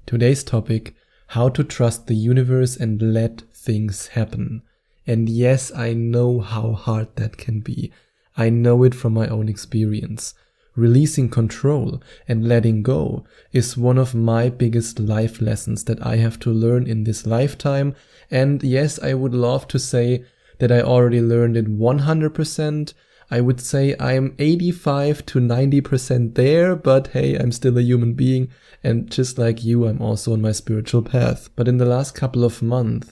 Today's topic, how to trust the universe and let things happen. And yes, I know how hard that can be. I know it from my own experience. Releasing control and letting go is one of my biggest life lessons that I have to learn in this lifetime. And yes, I would love to say that I already learned it 100%. I would say I'm 85 to 90% there, but hey, I'm still a human being, and just like you, I'm also on my spiritual path. But in the last couple of months,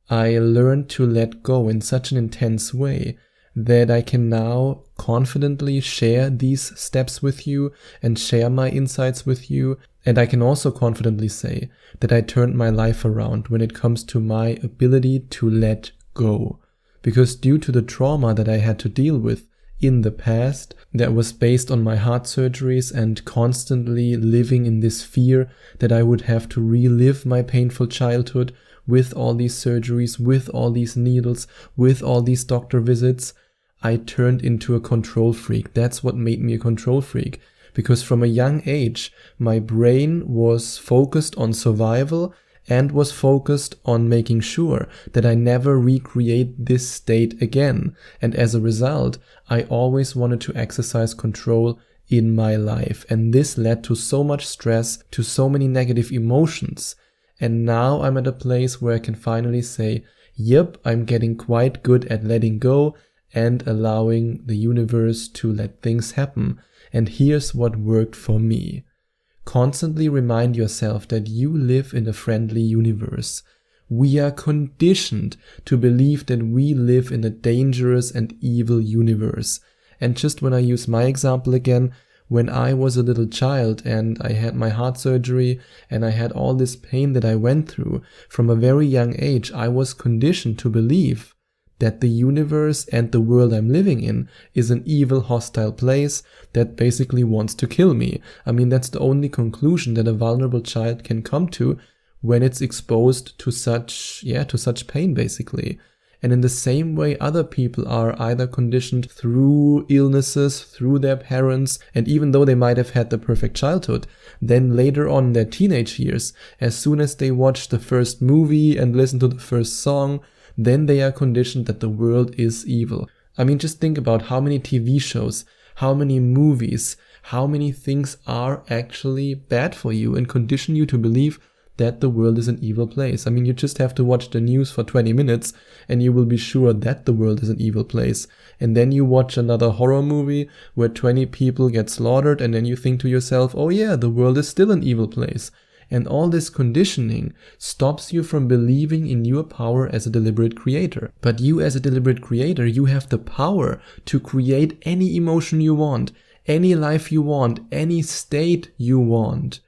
I learned to let go in such an intense way that I can now confidently share these steps with you and share my insights with you. And I can also confidently say that I turned my life around when it comes to my ability to let go. Because due to the trauma that I had to deal with in the past, that was based on my heart surgeries and constantly living in this fear that I would have to relive my painful childhood with all these surgeries, with all these needles, with all these doctor visits, I turned into a control freak. That's what made me a control freak. Because from a young age, my brain was focused on survival and was focused on making sure that I never recreate this state again. And as a result, I always wanted to exercise control in my life. And this led to so much stress, to so many negative emotions. And now I'm at a place where I can finally say, yep, I'm getting quite good at letting go and allowing the universe to let things happen. And here's what worked for me. Constantly remind yourself that you live in a friendly universe. We are conditioned to believe that we live in a dangerous and evil universe. And just when I use my example again, when I was a little child and I had my heart surgery and I had all this pain that I went through, from a very young age, I was conditioned to believe that the universe and the world I'm living in is an evil, hostile place that basically wants to kill me. I mean, that's the only conclusion that a vulnerable child can come to when it's exposed to such pain, basically. And in the same way, other people are either conditioned through illnesses, through their parents, and even though they might have had the perfect childhood, then later on in their teenage years, as soon as they watch the first movie and listen to the first song, then they are conditioned that the world is evil. I mean, just think about how many TV shows, how many movies, how many things are actually bad for you and condition you to believe that the world is an evil place. I mean, you just have to watch the news for 20 minutes and you will be sure that the world is an evil place. And then you watch another horror movie where 20 people get slaughtered and then you think to yourself, oh yeah, the world is still an evil place. And all this conditioning stops you from believing in your power as a deliberate creator. But you as a deliberate creator, you have the power to create any emotion you want, any life you want, any state you want.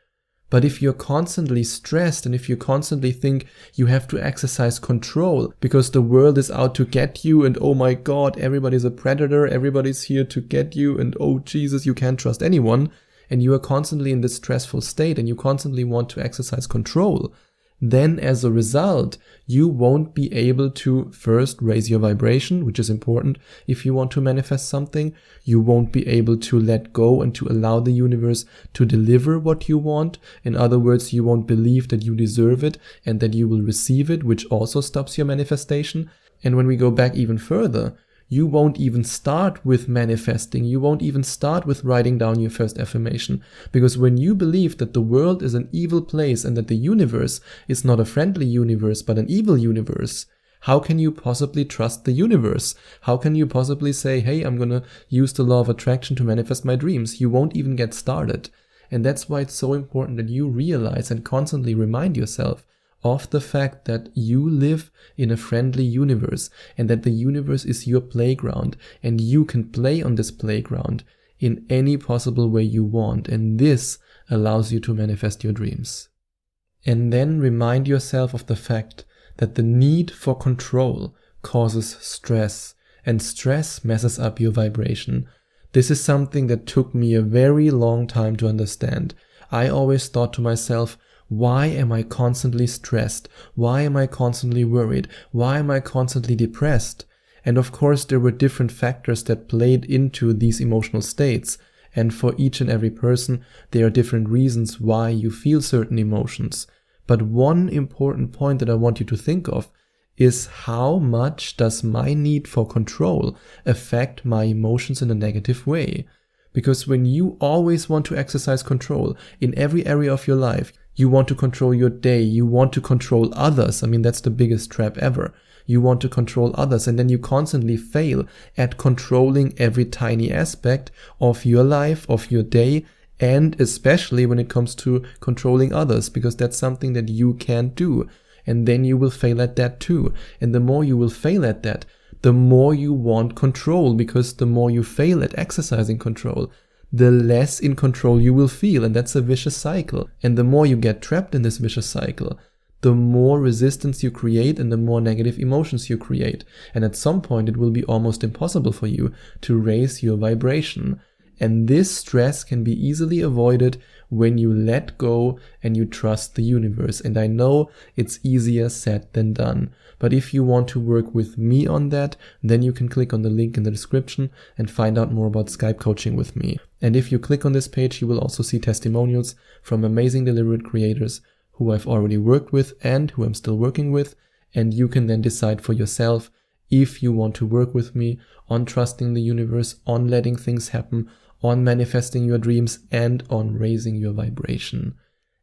But if you're constantly stressed and if you constantly think you have to exercise control because the world is out to get you and oh my God, everybody's a predator, everybody's here to get you and oh Jesus, you can't trust anyone, and you are constantly in this stressful state and you constantly want to exercise control, then as a result, you won't be able to first raise your vibration, which is important if you want to manifest something. You won't be able to let go and to allow the universe to deliver what you want. In other words, you won't believe that you deserve it and that you will receive it, which also stops your manifestation. And when we go back even further, you won't even start with manifesting. You won't even start with writing down your first affirmation. Because when you believe that the world is an evil place and that the universe is not a friendly universe but an evil universe, how can you possibly trust the universe? How can you possibly say, hey, I'm gonna use the law of attraction to manifest my dreams? You won't even get started. And that's why it's so important that you realize and constantly remind yourself of the fact that you live in a friendly universe and that the universe is your playground and you can play on this playground in any possible way you want, and this allows you to manifest your dreams. And then remind yourself of the fact that the need for control causes stress, and stress messes up your vibration. This is something that took me a very long time to understand. I always thought to myself, why am I constantly stressed? Why am I constantly worried? Why am I constantly depressed? And of course, there were different factors that played into these emotional states. And for each and every person, there are different reasons why you feel certain emotions. But one important point that I want you to think of is how much does my need for control affect my emotions in a negative way? Because when you always want to exercise control in every area of your life, you want to control your day, you want to control others. I mean, that's the biggest trap ever. You want to control others, and then you constantly fail at controlling every tiny aspect of your life, of your day, and especially when it comes to controlling others, because that's something that you can't do. And then you will fail at that too. And the more you will fail at that, the more you want control, because the more you fail at exercising control, the less in control you will feel. And that's a vicious cycle. And the more you get trapped in this vicious cycle, the more resistance you create and the more negative emotions you create. And at some point, it will be almost impossible for you to raise your vibration. And this stress can be easily avoided when you let go and you trust the universe. And I know it's easier said than done. But if you want to work with me on that, then you can click on the link in the description and find out more about Skype coaching with me. And if you click on this page, you will also see testimonials from amazing deliberate creators who I've already worked with and who I'm still working with. And you can then decide for yourself if you want to work with me on trusting the universe, on letting things happen, on manifesting your dreams, and on raising your vibration.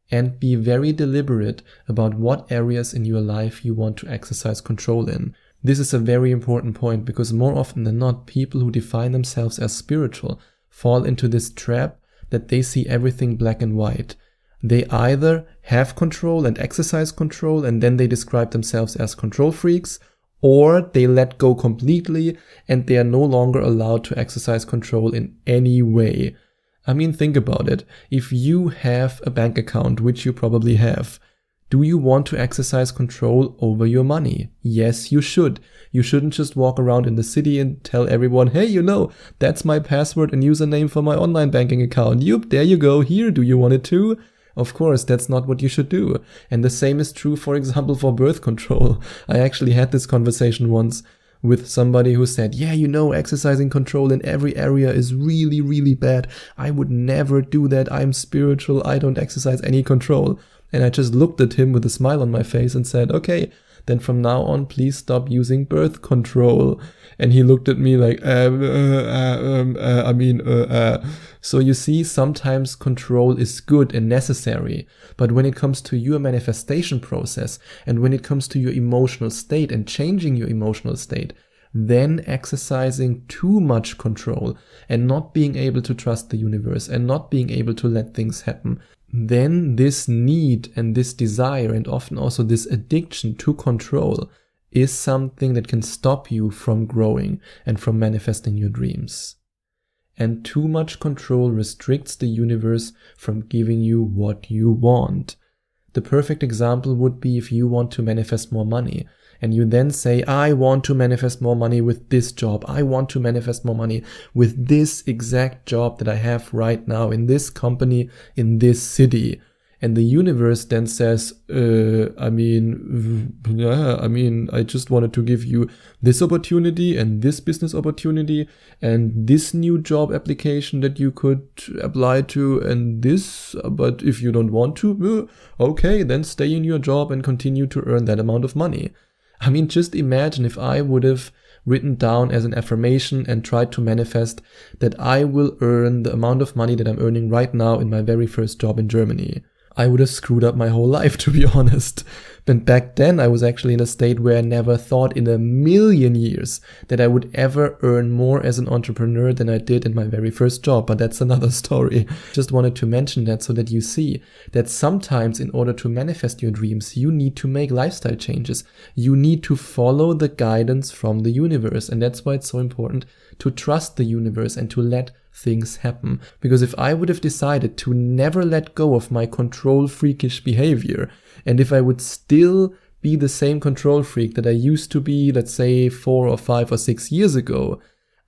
And be very deliberate about what areas in your life you want to exercise control in. This is a very important point, because more often than not, people who define themselves as spiritual fall into this trap that they see everything black and white. They either have control and exercise control, and then they describe themselves as control freaks, or they let go completely and they are no longer allowed to exercise control in any way. I mean, think about it. If you have a bank account, which you probably have, do you want to exercise control over your money? Yes, you should. You shouldn't just walk around in the city and tell everyone, hey, that's my password and username for my online banking account. Yup, there you go. Here, do you want it too? Of course, that's not what you should do. And the same is true, for example, for birth control. I actually had this conversation once with somebody who said, exercising control in every area is really, really bad. I would never do that. I'm spiritual. I don't exercise any control. And I just looked at him with a smile on my face and said, okay, then from now on, please stop using birth control. And he looked at me like, So you see, sometimes control is good and necessary. But when it comes to your manifestation process, and when it comes to your emotional state and changing your emotional state, then exercising too much control and not being able to trust the universe and not being able to let things happen, then this need and this desire, and often also this addiction to control, is something that can stop you from growing and from manifesting your dreams. And too much control restricts the universe from giving you what you want. The perfect example would be if you want to manifest more money, and you then say, I want to manifest more money with this job. I want to manifest more money with this exact job that I have right now in this company, in this city. And the universe then says, I just wanted to give you this opportunity and this business opportunity and this new job application that you could apply to and this, but if you don't want to, okay, then stay in your job and continue to earn that amount of money. I mean, just imagine if I would have written down as an affirmation and tried to manifest that I will earn the amount of money that I'm earning right now in my very first job in Germany. I would have screwed up my whole life, to be honest. But back then I was actually in a state where I never thought in a million years that I would ever earn more as an entrepreneur than I did in my very first job. But that's another story. Just wanted to mention that so that you see that sometimes in order to manifest your dreams, you need to make lifestyle changes. You need to follow the guidance from the universe. And that's why it's so important to trust the universe and to let things happen. Because if I would have decided to never let go of my control freakish behavior, and if I would still be the same control freak that I used to be, let's say 4 or 5 or 6 years ago,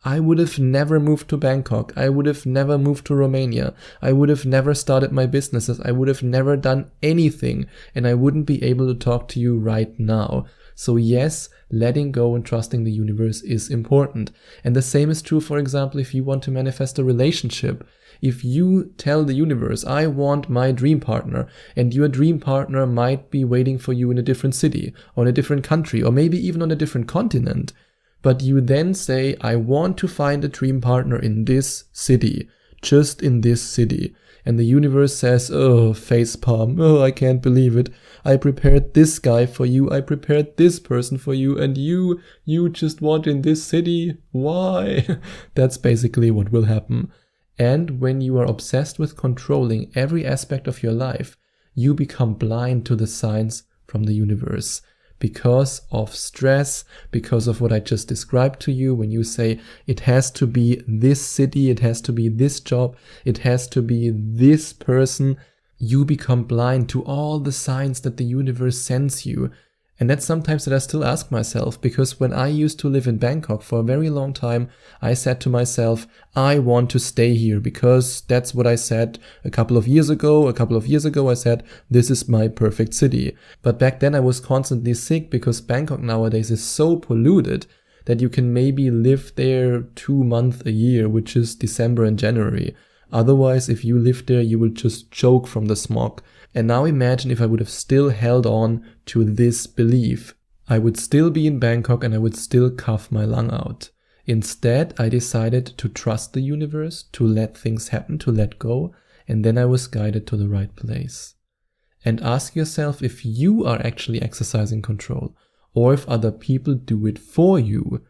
I would have never moved to Bangkok. I would have never moved to Romania. I would have never started my businesses. I would have never done anything, and I wouldn't be able to talk to you right now. So yes, letting go and trusting the universe is important. And the same is true, for example, if you want to manifest a relationship. If you tell the universe, I want my dream partner, and your dream partner might be waiting for you in a different city, or in a different country, or maybe even on a different continent, but you then say, I want to find a dream partner in this city, just in this city. And the universe says, oh, facepalm, oh, I can't believe it. I prepared this guy for you, I prepared this person for you, and you just want in this city? Why? That's basically what will happen. And when you are obsessed with controlling every aspect of your life, you become blind to the signs from the universe. Because of stress, because of what I just described to you, when you say it has to be this city, it has to be this job, it has to be this person, you become blind to all the signs that the universe sends you. And that's sometimes that I still ask myself, because when I used to live in Bangkok for a very long time, I said to myself, I want to stay here because that's what I said a couple of years ago. A couple of years ago I said, this is my perfect city. But back then I was constantly sick because Bangkok nowadays is so polluted that you can maybe live there 2 months a year, which is December and January. Otherwise, if you live there, you will just choke from the smog. And now imagine if I would have still held on to this belief. I would still be in Bangkok and I would still cough my lung out. Instead, I decided to trust the universe, to let things happen, to let go, and then I was guided to the right place. And ask yourself if you are actually exercising control, or if other people do it for you.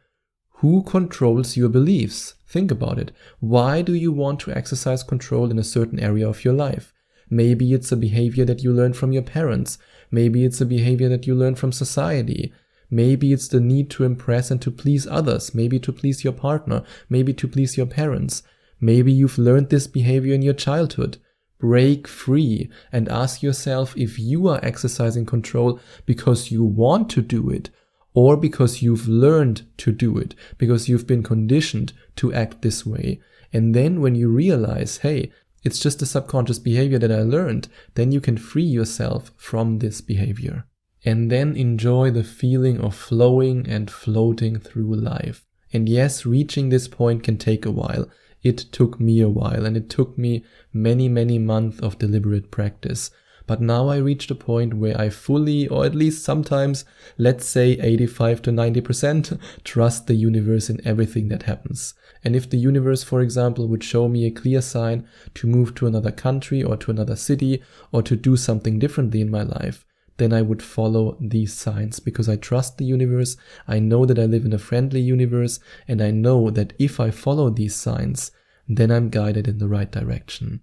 Who controls your beliefs? Think about it. Why do you want to exercise control in a certain area of your life? Maybe it's a behavior that you learned from your parents. Maybe it's a behavior that you learned from society. Maybe it's the need to impress and to please others. Maybe to please your partner. Maybe to please your parents. Maybe you've learned this behavior in your childhood. Break free and ask yourself if you are exercising control because you want to do it, or because you've learned to do it, because you've been conditioned to act this way. And then when you realize, hey, it's just a subconscious behavior that I learned, then you can free yourself from this behavior. And then enjoy the feeling of flowing and floating through life. And yes, reaching this point can take a while. It took me a while, and it took me many, many months of deliberate practice. But now I reached a point where I fully, or at least sometimes, let's say 85 to 90%, trust the universe in everything that happens. And if the universe, for example, would show me a clear sign to move to another country or to another city or to do something differently in my life, then I would follow these signs because I trust the universe. I know that I live in a friendly universe, and I know that if I follow these signs, then I'm guided in the right direction.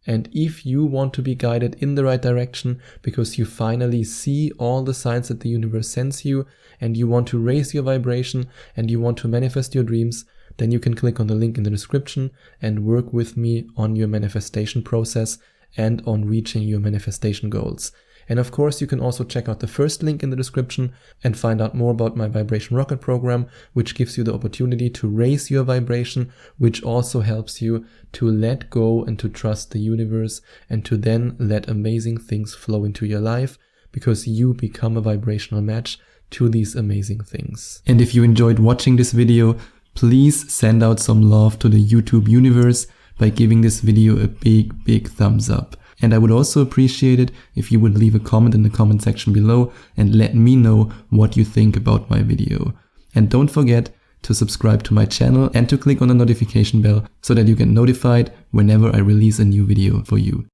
And if you want to be guided in the right direction because you finally see all the signs that the universe sends you, and you want to raise your vibration and you want to manifest your dreams, then you can click on the link in the description and work with me on your manifestation process and on reaching your manifestation goals. And of course, you can also check out the first link in the description and find out more about my Vibration Rocket program, which gives you the opportunity to raise your vibration, which also helps you to let go and to trust the universe and to then let amazing things flow into your life because you become a vibrational match to these amazing things. And if you enjoyed watching this video, please send out some love to the YouTube universe by giving this video a big, big thumbs up. And I would also appreciate it if you would leave a comment in the comment section below and let me know what you think about my video. And don't forget to subscribe to my channel and to click on the notification bell so that you get notified whenever I release a new video for you.